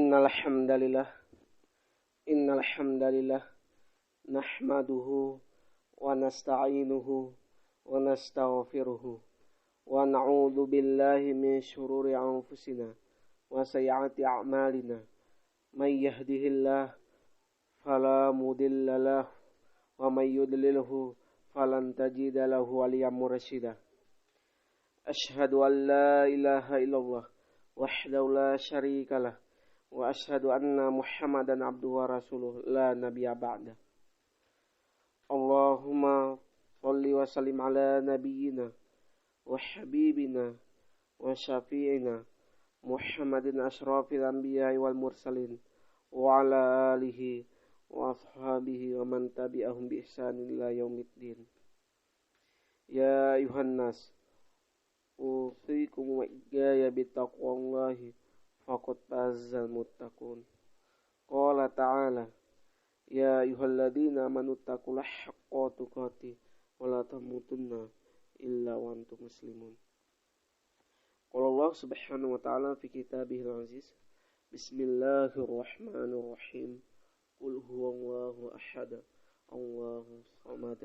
Innal hamdalillah nahmaduhu wa nasta'inuhu wa nastaghfiruhu wa na'udzu billahi min shururi anfusina wa sayyiati a'malina may yahdihillahu fala mudilla lahu wa may yudlilhu falan tajida lahu waliyyan mursyida. Asyhadu an la ilaha illallah wahdahu la syarikalah wa asyhadu anna Muhammadan abduhu wa rasuluh la nabiyya ba'da. Allahumma shalli wa sallim ala nabiyyina wa habibina wa syafi'ina Muhammadin asyrafil anbiya'i wal mursalin wa ala alihi wa ashabihi wa man tabi'ahum bi ihsanin ila yaumiddin. Ya ayuhan nas, usikum wa iyaya bittaqwallahi faqad fazal muttaqun. Qala ta'ala, ya ayyuhalladzina amanu taqullaha haqqa tuqatih wa la tamutunna illa wa antum muslimun. Qala Allah subhanahu wa ta'ala fi kitabihil aziz, bismillahirrahmanirrahim. Qul huwallahu ahad, Allahu samad,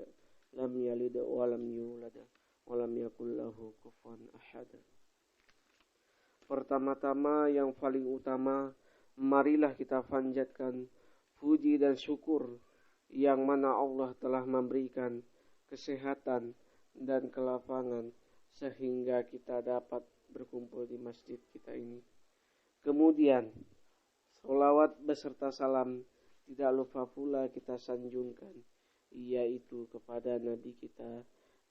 lam yalid wa lam yulad wa lam yakul lahu kufuwan ahad. Pertama-tama yang paling utama, marilah kita panjatkan puji dan syukur yang mana Allah telah memberikan kesehatan dan kelapangan sehingga kita dapat berkumpul di masjid kita ini. Kemudian, sholawat beserta salam tidak lupa pula kita sanjungkan, yaitu kepada Nabi kita,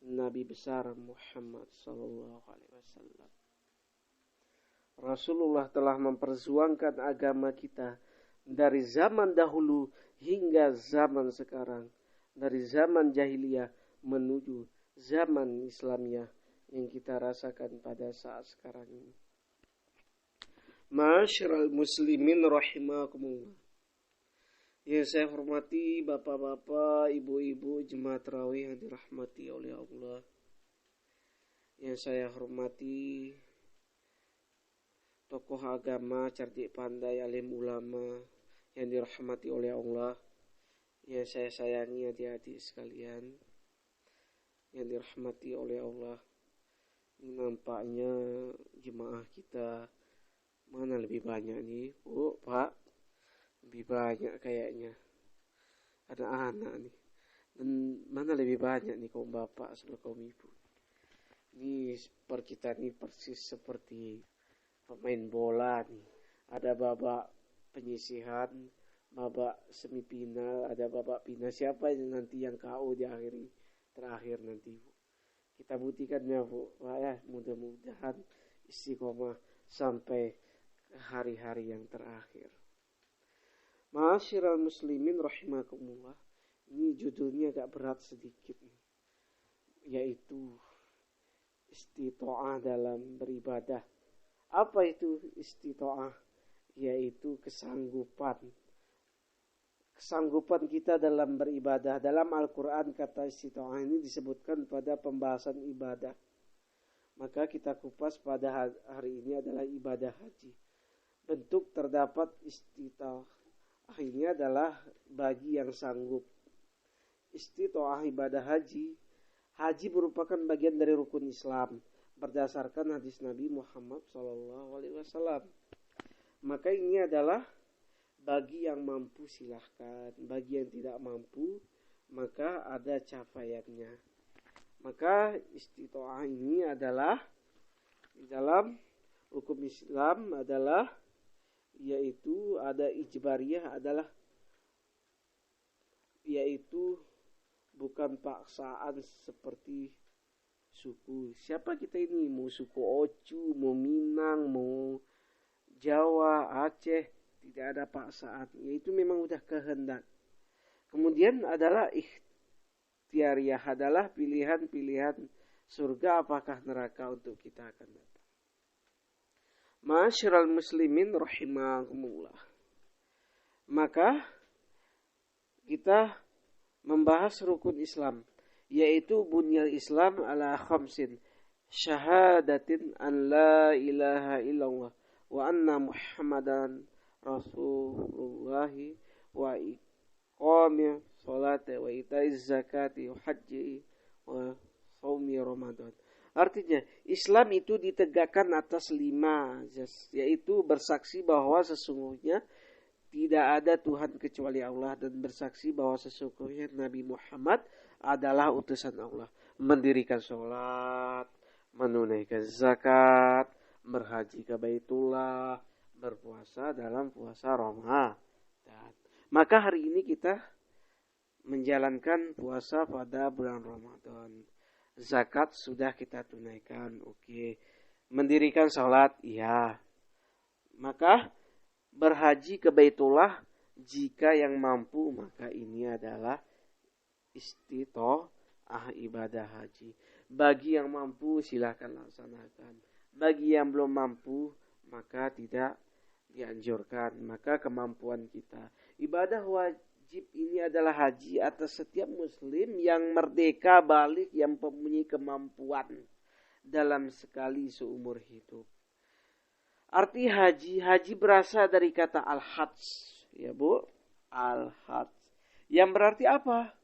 Nabi besar Muhammad sallallahu alaihi wasallam. Rasulullah telah memperjuangkan agama kita dari zaman dahulu hingga zaman sekarang, dari zaman jahiliyah menuju zaman Islamiyah yang kita rasakan pada saat sekarang ini. Ma'asyiral muslimin rahimakumullah. Yang saya hormati bapak-bapak, ibu-ibu jemaat tarawih yang dirahmati oleh Allah. Yang saya hormati tokoh agama, cerdik pandai, alim ulama yang dirahmati oleh Allah. Yang saya sayangi adik-adik sekalian yang dirahmati oleh Allah. Ini nampaknya jemaah kita mana lebih banyak nih, Bu, Pak? Lebih banyak kayaknya. Ada anak nih. Dan mana lebih banyak nih kaum bapak sama kaum ibu. Ini kita nih persis seperti pemain bola nih. Ada babak penyisihan, babak semifinal, ada babak final. Siapa yang nanti yang KO di terakhir nanti, Bu? Kita buktikan ya, Bu. Wah, ya, mudah-mudahan istiqomah sampai ke hari-hari yang terakhir. Ma'asyiral muslimin rahimakumullah. Ini judulnya agak berat sedikit nih. Yaitu istito'ah dalam beribadah. Apa itu istito'ah? Yaitu kesanggupan. Kesanggupan kita dalam beribadah. Dalam Al-Quran kata istito'ah ini disebutkan pada pembahasan ibadah. Maka kita kupas pada hari ini adalah ibadah haji. Bentuk terdapat istito'ah ini adalah bagi yang sanggup. Istito'ah ibadah haji. Haji merupakan bagian dari rukun Islam berdasarkan hadis Nabi Muhammad SAW. Maka ini adalah bagi yang mampu silahkan, bagi yang tidak mampu maka ada capaiannya. Maka istito'ah ini adalah di dalam hukum Islam adalah yaitu ada ijbariyah adalah yaitu bukan paksaan seperti suku. Siapa kita ini? Mau suku Ocu, mau Minang, mau Jawa, Aceh, tidak ada paksaan. Yaitu memang udah kehendak. Kemudian adalah ikhtiariyah adalah pilihan-pilihan surga apakah neraka untuk kita akan datang. Ma'asyiral muslimin rahimakumullah. Maka kita membahas rukun Islam, yaitu bunyal Islam ala khamsin. Syahadatin an la ilaha illallah wa anna Muhammadan Rasulullahi wa iqami sholati wa itaiz zakati wa haji wa shaumi Ramadan. Artinya Islam itu ditegakkan atas 5 azas, yaitu bersaksi bahwa sesungguhnya tidak ada Tuhan kecuali Allah dan bersaksi bahwa sesungguhnya Nabi Muhammad adalah utusan Allah. Mendirikan sholat, menunaikan zakat, berhaji ke Baitullah, berpuasa dalam puasa Ramadan. Maka hari ini kita menjalankan puasa pada bulan Ramadan. Zakat sudah kita tunaikan, oke. Mendirikan sholat, iya. Maka berhaji ke Baitullah jika yang mampu, maka ini adalah istitoah ibadah haji. Bagi yang mampu silahkan laksanakan. Bagi yang belum mampu maka tidak dianjurkan. Maka kemampuan kita. Ibadah wajib ini adalah haji atas setiap muslim yang merdeka balik, yang mempunyai kemampuan dalam sekali seumur hidup. Arti haji berasal dari kata al-hajj, ya Bu, al-hajj. Yang berarti apa?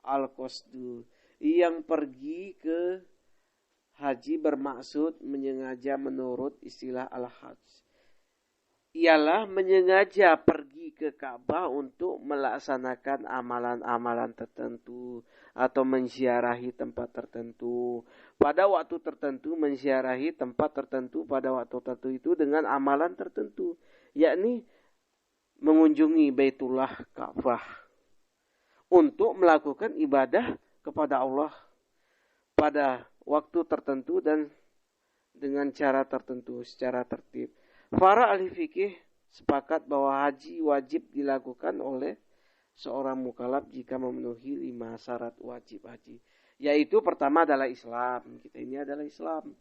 Al-qasdu, yang pergi ke haji bermaksud menyengaja menurut istilah al-hajj. Ialah menyengaja pergi ke Ka'bah untuk melaksanakan amalan-amalan tertentu atau menziarahi tempat tertentu. Pada waktu tertentu menziarahi tempat tertentu pada waktu tertentu itu dengan amalan tertentu. Yakni mengunjungi Baitullah Ka'bah untuk melakukan ibadah kepada Allah pada waktu tertentu dan dengan cara tertentu, secara tertib. Para ahli fikih sepakat bahwa haji wajib dilakukan oleh seorang mukallaf jika memenuhi 5 syarat wajib haji. Yaitu pertama adalah Islam. Kita ini adalah Islam.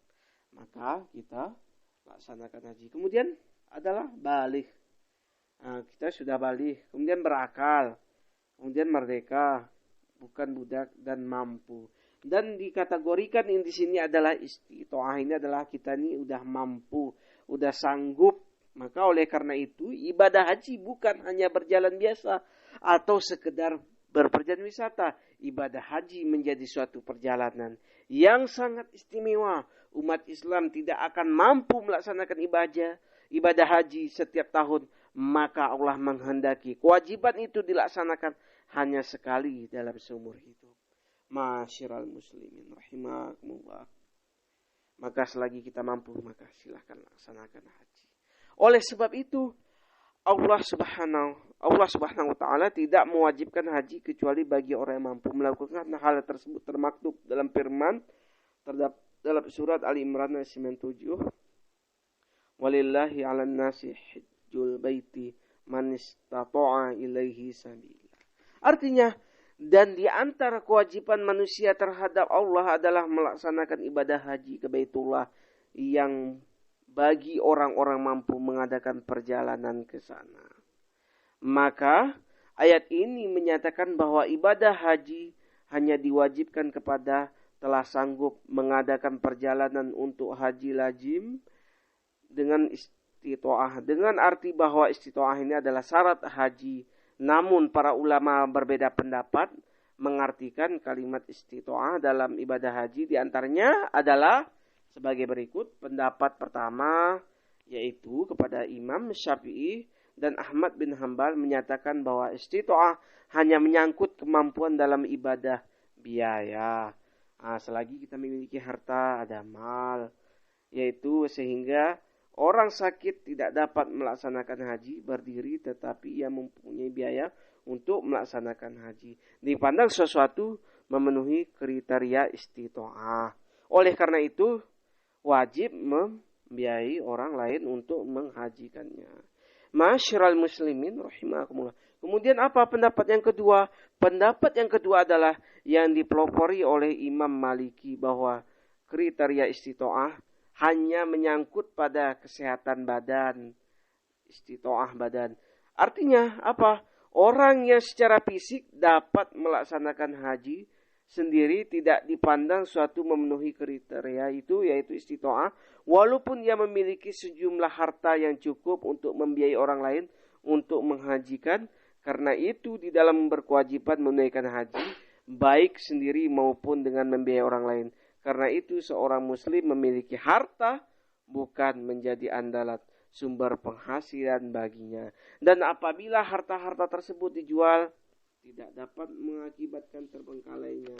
Maka kita laksanakan haji. Kemudian adalah balik. Nah, kita sudah balik. Kemudian berakal. Kemudian merdeka. Bukan budak dan mampu. Dan dikategorikan di sini adalah istitoah. Ini adalah kita ini udah mampu, udah sanggup. Maka oleh karena itu ibadah haji bukan hanya berjalan biasa atau sekedar berpergian wisata. Ibadah haji menjadi suatu perjalanan yang sangat istimewa. Umat Islam tidak akan mampu melaksanakan ibadah haji setiap tahun. Maka Allah menghendaki kewajiban itu dilaksanakan hanya sekali dalam seumur hidup. Masyiral muslimin rahimakumullah. Maka selagi kita mampu, maka silahkan laksanakan haji. Oleh sebab itu Allah subhanahu wa ta'ala tidak mewajibkan haji kecuali bagi orang yang mampu melakukan hal tersebut. Termaktub dalam firman dalam surat Ali Imran ayat 97. Walillahi 'alan nasi hajjul baiti man istata'a ilaihi sabila. Artinya, dan di antara kewajiban manusia terhadap Allah adalah melaksanakan ibadah haji ke Baitullah yang bagi orang-orang mampu mengadakan perjalanan ke sana. Maka ayat ini menyatakan bahwa ibadah haji hanya diwajibkan kepada telah sanggup mengadakan perjalanan untuk haji lazim dengan istitoah. Dengan arti bahwa istitoah ini adalah syarat haji. Namun para ulama berbeda pendapat mengartikan kalimat istitoah dalam ibadah haji. Di antaranya adalah sebagai berikut. Pendapat pertama yaitu kepada Imam Syafi'i dan Ahmad bin Hanbal menyatakan bahwa istitoah hanya menyangkut kemampuan dalam ibadah biaya. Selagi kita memiliki harta, ada mal, yaitu sehingga orang sakit tidak dapat melaksanakan haji berdiri tetapi ia mempunyai biaya untuk melaksanakan haji. Dipandang sesuatu memenuhi kriteria istitoah. Oleh karena itu wajib membiayai orang lain untuk menghajikannya. Masyiral muslimin rahimakumullah. Kemudian apa pendapat yang kedua? Pendapat yang kedua adalah yang dipelopori oleh Imam Maliki bahwa kriteria istitoah hanya menyangkut pada kesehatan badan, istitoah badan. Artinya apa? Orang yang secara fisik dapat melaksanakan haji sendiri tidak dipandang suatu memenuhi kriteria itu, yaitu istitoah, walaupun dia memiliki sejumlah harta yang cukup untuk membiayai orang lain untuk menghajikan. Karena itu di dalam berkewajiban menunaikan haji, baik sendiri maupun dengan membiayai orang lain. Karena itu seorang muslim memiliki harta bukan menjadi andalan sumber penghasilan baginya. Dan apabila harta-harta tersebut dijual, tidak dapat mengakibatkan terbengkalainya,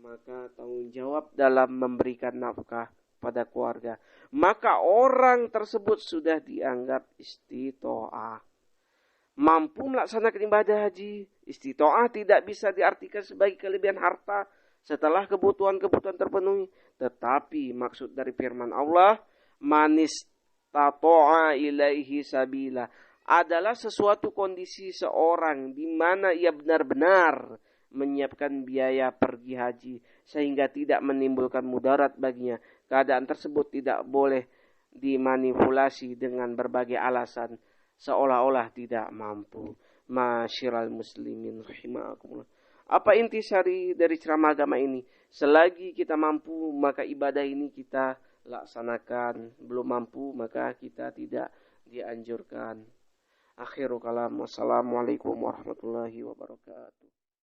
maka tanggung jawab dalam memberikan nafkah pada keluarga, maka orang tersebut sudah dianggap istitoah, mampu melaksanakan ibadah haji. Istitoah tidak bisa diartikan sebagai kelebihan harta setelah kebutuhan-kebutuhan terpenuhi, tetapi maksud dari firman Allah, manis tato'a ilaihi sabila, adalah sesuatu kondisi seorang di mana ia benar-benar menyiapkan biaya pergi haji sehingga tidak menimbulkan mudarat baginya. Keadaan tersebut tidak boleh dimanipulasi dengan berbagai alasan seolah-olah tidak mampu. Masyiral muslimin rahimakumullah. Apa intisari dari ceramah agama ini? Selagi kita mampu, maka ibadah ini kita laksanakan. Belum mampu, maka kita tidak dianjurkan. Akhiru kalam. Wassalamualaikum warahmatullahi wabarakatuh.